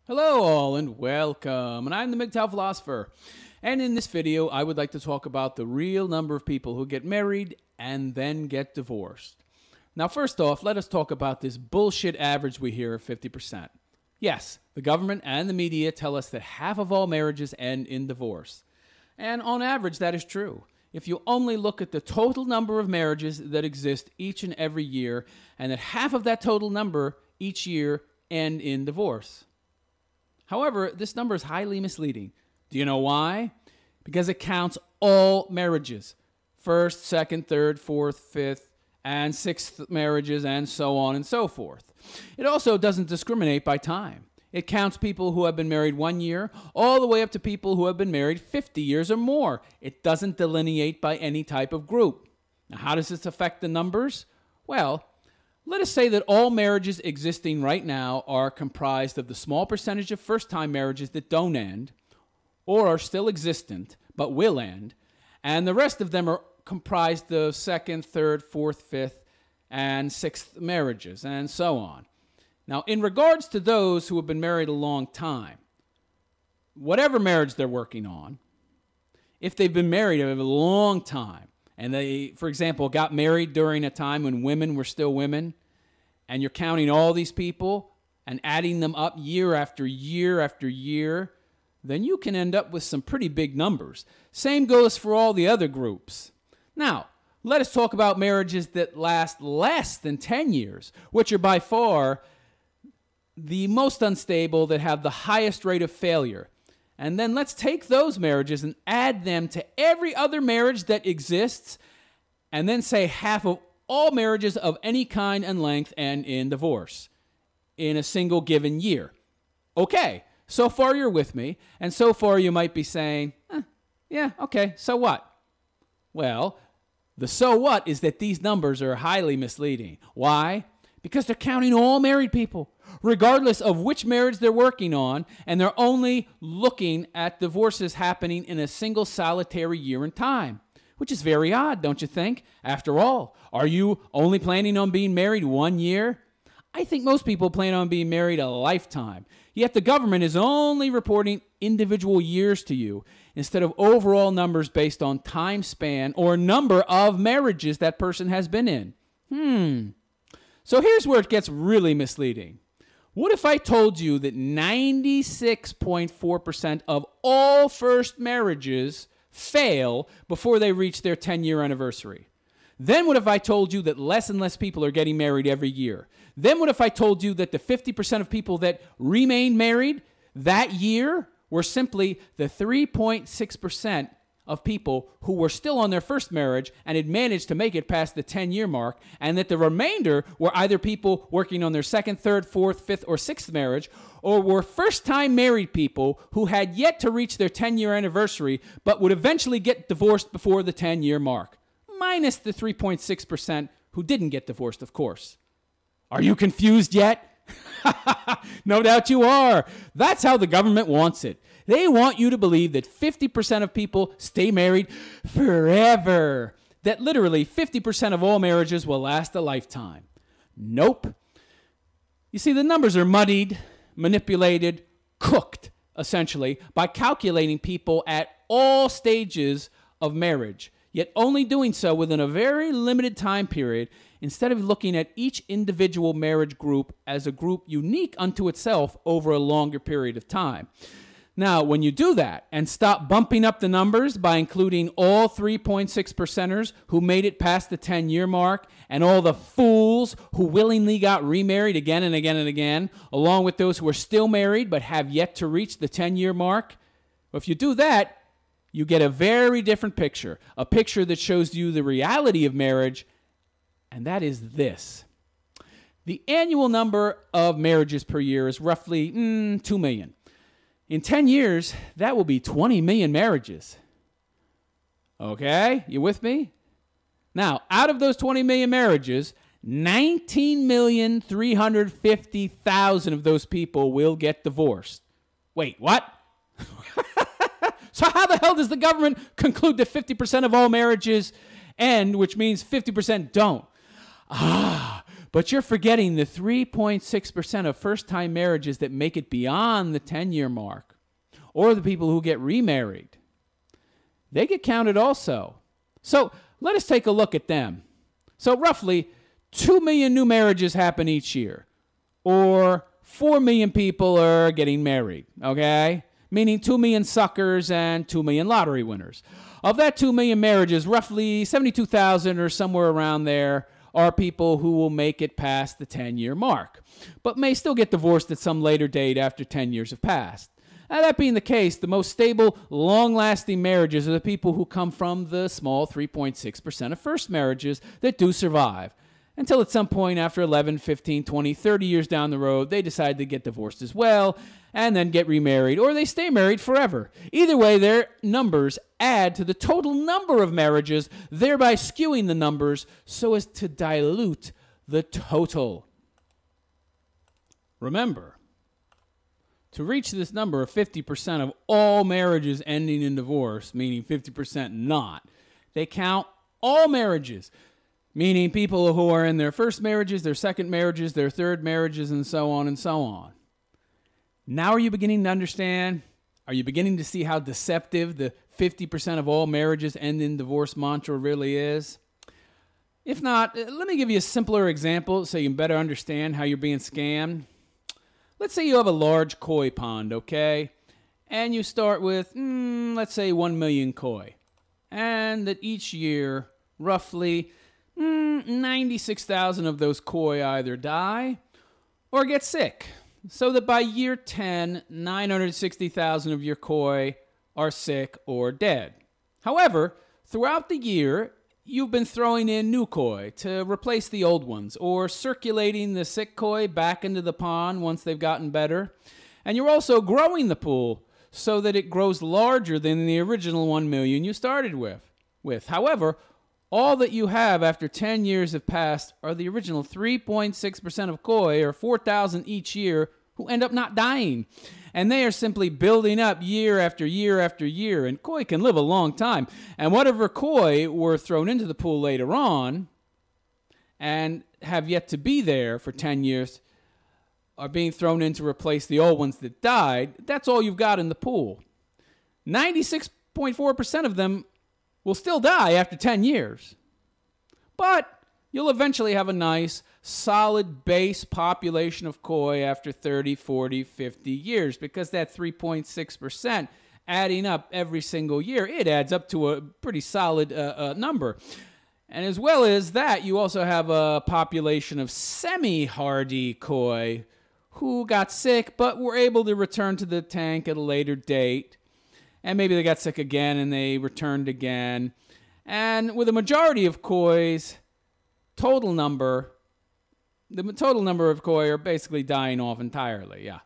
Hello all and welcome, and I'm the MGTOW philosopher. And in this video, I would like to talk about the real number of people who get married and then get divorced. Now, first off, let us talk about this bullshit average we hear of 50%. Yes, the government and the media tell us that half of all marriages end in divorce. And on average, that is true. If you only look at the total number of marriages that exist each and every year, and that half of that total number each year end in divorce. However, this number is highly misleading. Do you know why? Because it counts all marriages. First, second, third, fourth, fifth, and sixth marriages, and so on and so forth. It also doesn't discriminate by time. It counts people who have been married 1 year, all the way up to people who have been married 50 years or more. It doesn't delineate by any type of group. Now, how does this affect the numbers? Well, let us say that all marriages existing right now are comprised of the small percentage of first-time marriages that don't end, or are still existent, but will end, and the rest of them are comprised of second, third, fourth, fifth, and sixth marriages, and so on. Now, in regards to those who have been married a long time, whatever marriage they're working on, if they've been married a long time, and they, for example, got married during a time when women were still women, and you're counting all these people and adding them up year after year after year, then you can end up with some pretty big numbers. Same goes for all the other groups. Now, let us talk about marriages that last less than 10 years, which are by far the most unstable, that have the highest rate of failure. And then let's take those marriages and add them to every other marriage that exists, and then say half of all marriages of any kind and length end in divorce in a single given year. Okay, so far you're with me, and so far you might be saying, yeah, okay, so what? Well, the so what is that these numbers are highly misleading. Why? Because they're counting all married people, regardless of which marriage they're working on, and they're only looking at divorces happening in a single solitary year in time, which is very odd, don't you think? After all, are you only planning on being married 1 year? I think most people plan on being married a lifetime, yet the government is only reporting individual years to you instead of overall numbers based on time span or number of marriages that person has been in. So here's where it gets really misleading. What if I told you that 96.4% of all first marriages fail before they reach their 10-year anniversary? Then what if I told you that less and less people are getting married every year? Then what if I told you that the 50% of people that remained married that year were simply the 3.6% of people who were still on their first marriage and had managed to make it past the 10-year mark, and that the remainder were either people working on their second, third, fourth, fifth, or sixth marriage, or were first-time married people who had yet to reach their 10-year anniversary but would eventually get divorced before the 10-year mark, minus the 3.6% who didn't get divorced, of course. Are you confused yet? No doubt you are. That's how the government wants it. They want you to believe that 50% of people stay married forever. That literally 50% of all marriages will last a lifetime. Nope. You see, the numbers are muddied, manipulated, cooked, essentially, by calculating people at all stages of marriage, yet only doing so within a very limited time period, instead of looking at each individual marriage group as a group unique unto itself over a longer period of time. Now, when you do that and stop bumping up the numbers by including all 3.6%ers who made it past the 10-year mark and all the fools who willingly got remarried again and again and again, along with those who are still married but have yet to reach the 10-year mark, if you do that, you get a very different picture, a picture that shows you the reality of marriage, and that is this. The annual number of marriages per year is roughly 2 million. In 10 years, that will be 20 million marriages. Okay, you with me? Now, out of those 20 million marriages, 19,350,000 of those people will get divorced. Wait, what? So how the hell does the government conclude that 50% of all marriages end, which means 50% don't? But you're forgetting the 3.6% of first-time marriages that make it beyond the 10-year mark, or the people who get remarried. They get counted also. So let us take a look at them. So roughly 2 million new marriages happen each year, or 4 million people are getting married, okay? Meaning 2 million suckers and 2 million lottery winners. Of that 2 million marriages, roughly 72,000 or somewhere around there are people who will make it past the 10-year mark, but may still get divorced at some later date after 10 years have passed. Now, that being the case, the most stable, long-lasting marriages are the people who come from the small 3.6% of first marriages that do survive, until at some point after 11, 15, 20, 30 years down the road, they decide to get divorced as well, and then get remarried, or they stay married forever. Either way, their numbers add to the total number of marriages, thereby skewing the numbers so as to dilute the total. Remember, to reach this number of 50% of all marriages ending in divorce, meaning 50% not, they count all marriages, meaning people who are in their first marriages, their second marriages, their third marriages, and so on and so on. Now are you beginning to understand? Are you beginning to see how deceptive the 50% of all marriages end in divorce mantra really is? If not, let me give you a simpler example so you can better understand how you're being scammed. Let's say you have a large koi pond, okay? And you start with, let's say 1 million koi. And that each year, roughly 96,000 of those koi either die or get sick. So that by year 10, 960,000 of your koi are sick or dead. However, throughout the year, you've been throwing in new koi to replace the old ones, or circulating the sick koi back into the pond once they've gotten better. And you're also growing the pool so that it grows larger than the original 1 million you started with. However, all that you have after 10 years have passed are the original 3.6% of koi, or 4,000 each year, who end up not dying. And they are simply building up year after year after year. And koi can live a long time. And whatever koi were thrown into the pool later on and have yet to be there for 10 years are being thrown in to replace the old ones that died. That's all you've got in the pool. 96.4% of them will still die after 10 years. But you'll eventually have a nice, solid base population of koi after 30, 40, 50 years, because that 3.6% adding up every single year, it adds up to a pretty solid number. And as well as that, you also have a population of semi-hardy koi who got sick but were able to return to the tank at a later date. And maybe they got sick again and they returned again. And with a majority of koi's the total number of koi are basically dying off entirely, yeah.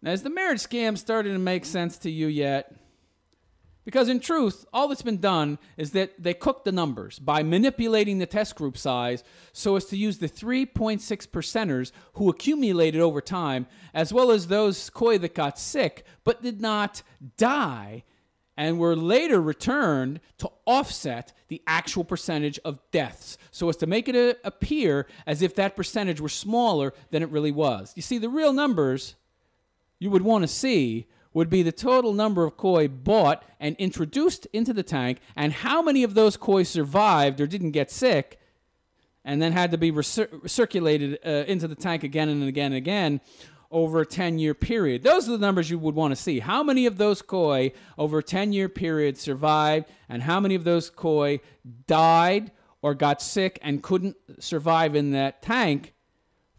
Now, has the marriage scam started to make sense to you yet? Because in truth, all that's been done is that they cooked the numbers by manipulating the test group size so as to use the 3.6%ers who accumulated over time, as well as those koi that got sick but did not die and were later returned to offset the actual percentage of deaths, so as to make it appear as if that percentage were smaller than it really was. You see, the real numbers you would want to see would be the total number of koi bought and introduced into the tank, and how many of those koi survived or didn't get sick and then had to be recirculated into the tank again and again and again over a 10-year period. Those are the numbers you would want to see. How many of those koi over a 10-year period survived, and how many of those koi died or got sick and couldn't survive in that tank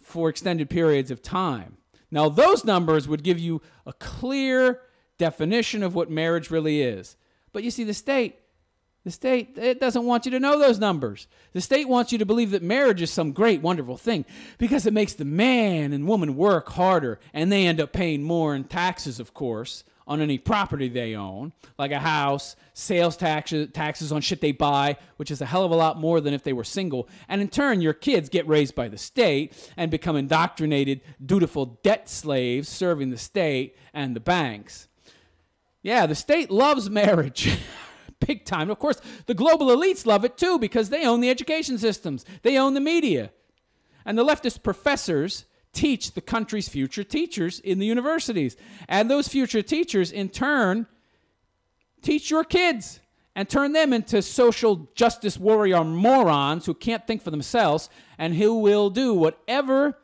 for extended periods of time. Now, those numbers would give you a clear definition of what marriage really is. But you see, the state, it doesn't want you to know those numbers. The state wants you to believe that marriage is some great, wonderful thing because it makes the man and woman work harder, and they end up paying more in taxes, of course, on any property they own, like a house, sales taxes on shit they buy, which is a hell of a lot more than if they were single. And in turn, your kids get raised by the state and become indoctrinated, dutiful debt slaves serving the state and the banks. Yeah, the state loves marriage. Big time. Of course, the global elites love it too because they own the education systems. They own the media. And the leftist professors teach the country's future teachers in the universities. And those future teachers, in turn, teach your kids and turn them into social justice warrior morons who can't think for themselves and who will do whatever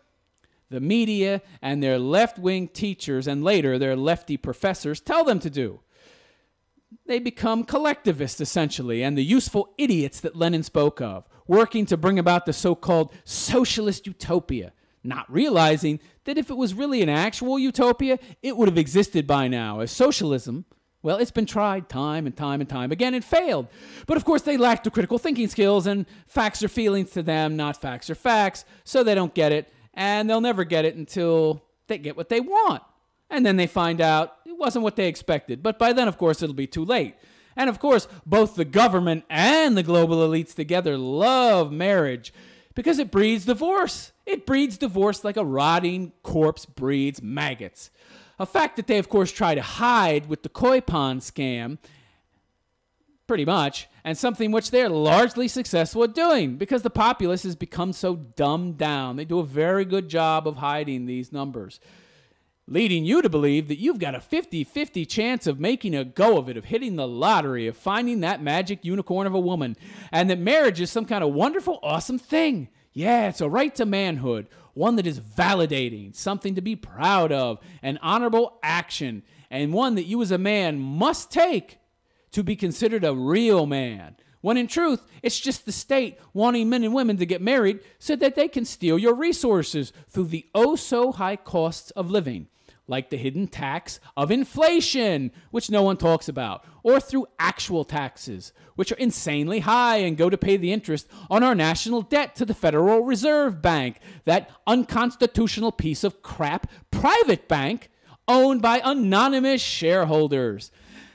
the media and their left-wing teachers and later their lefty professors tell them to do. They become collectivists, essentially, and the useful idiots that Lenin spoke of, working to bring about the so-called socialist utopia, not realizing that if it was really an actual utopia, it would have existed by now. As socialism, well, it's been tried time and time and time again and failed. But of course, they lack the critical thinking skills, and facts are feelings to them, not facts are facts, so they don't get it, and they'll never get it until they get what they want. And then they find out it wasn't what they expected. But by then, of course, it'll be too late. And of course, both the government and the global elites together love marriage because it breeds divorce. It breeds divorce like a rotting corpse breeds maggots. A fact that they, of course, try to hide with the koi pond scam, pretty much, and something which they're largely successful at doing because the populace has become so dumbed down. They do a very good job of hiding these numbers, leading you to believe that you've got a 50-50 chance of making a go of it, of hitting the lottery, of finding that magic unicorn of a woman, and that marriage is some kind of wonderful, awesome thing. Yeah, it's a right to manhood, one that is validating, something to be proud of, an honorable action, and one that you as a man must take to be considered a real man. When in truth, it's just the state wanting men and women to get married so that they can steal your resources through the oh-so-high costs of living, like the hidden tax of inflation, which no one talks about, or through actual taxes, which are insanely high and go to pay the interest on our national debt to the Federal Reserve Bank, that unconstitutional piece of crap private bank owned by anonymous shareholders.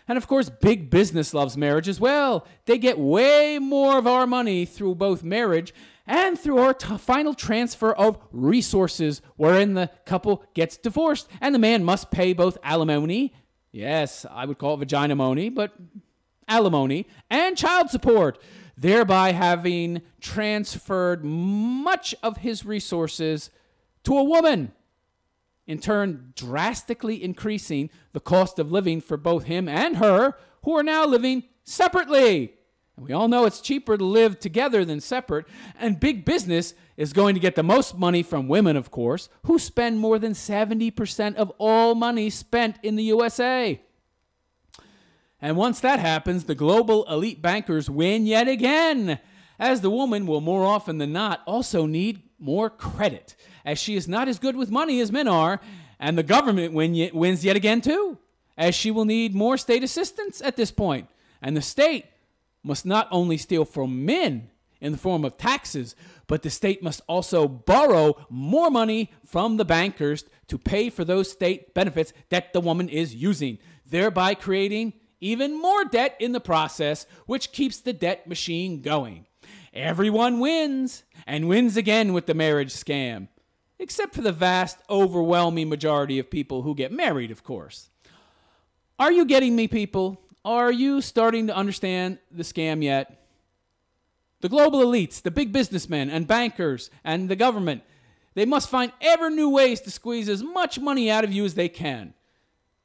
And of course, big business loves marriage as well. They get way more of our money through both marriage and through our final transfer of resources, wherein the couple gets divorced and the man must pay both alimony, yes, I would call it vagina-mony, but alimony, and child support, thereby having transferred much of his resources to a woman, in turn drastically increasing the cost of living for both him and her, who are now living separately. And we all know it's cheaper to live together than separate, and big business is going to get the most money from women, of course, who spend more than 70% of all money spent in the USA. And once that happens, the global elite bankers win yet again, as the woman will more often than not also need more credit, as she is not as good with money as men are, and the government wins yet again too, as she will need more state assistance at this point. And the state must not only steal from men in the form of taxes, but the state must also borrow more money from the bankers to pay for those state benefits that the woman is using, thereby creating even more debt in the process, which keeps the debt machine going. Everyone wins, and wins again with the marriage scam, except for the vast, overwhelming majority of people who get married, of course. Are you getting me, people? Are you starting to understand the scam yet? The global elites, the big businessmen and bankers and the government, they must find ever new ways to squeeze as much money out of you as they can.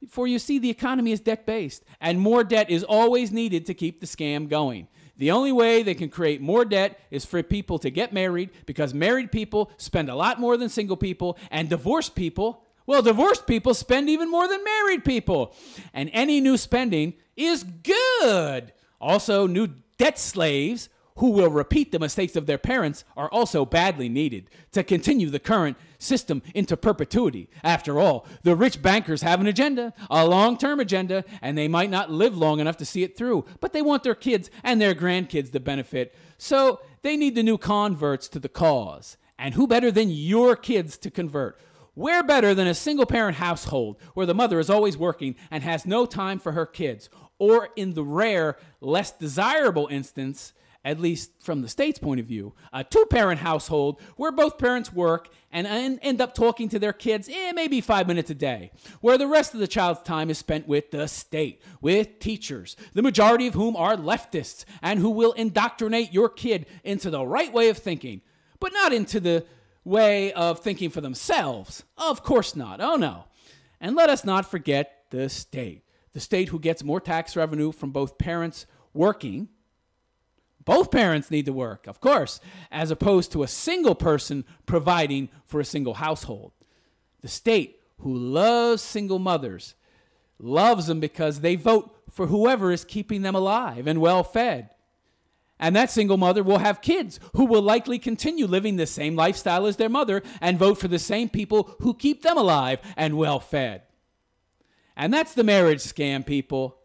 For you see, the economy is debt-based, and more debt is always needed to keep the scam going. The only way they can create more debt is for people to get married, because married people spend a lot more than single people, and divorced people, well, divorced people spend even more than married people. And any new spending is good. Also, new debt slaves who will repeat the mistakes of their parents are also badly needed to continue the current system into perpetuity. After all, the rich bankers have an agenda, a long-term agenda, and they might not live long enough to see it through, but they want their kids and their grandkids to benefit. So they need the new converts to the cause. And who better than your kids to convert? Where better than a single-parent household where the mother is always working and has no time for her kids, or in the rare, less desirable instance, at least from the state's point of view, a two-parent household where both parents work and end up talking to their kids maybe 5 minutes a day, where the rest of the child's time is spent with the state, with teachers, the majority of whom are leftists and who will indoctrinate your kid into the right way of thinking, but not into the way of thinking for themselves. Of course not. Oh, no. And let us not forget the state. The state who gets more tax revenue from both parents working. Both parents need to work, of course, as opposed to a single person providing for a single household. The state who loves single mothers loves them because they vote for whoever is keeping them alive and well fed. And that single mother will have kids who will likely continue living the same lifestyle as their mother and vote for the same people who keep them alive and well fed. And that's the marriage scam, people.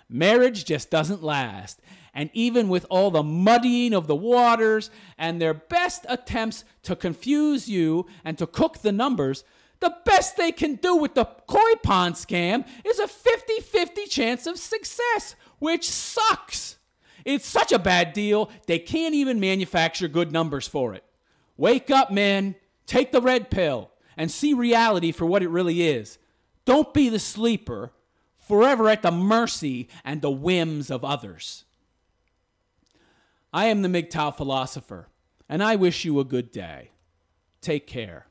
Marriage just doesn't last. And even with all the muddying of the waters and their best attempts to confuse you and to cook the numbers, the best they can do with the koi pond scam is a 50-50 chance of success, which sucks. It's such a bad deal, they can't even manufacture good numbers for it. Wake up, men. Take the red pill and see reality for what it really is. Don't be the sleeper, forever at the mercy and the whims of others. I am the MGTOW philosopher, and I wish you a good day. Take care.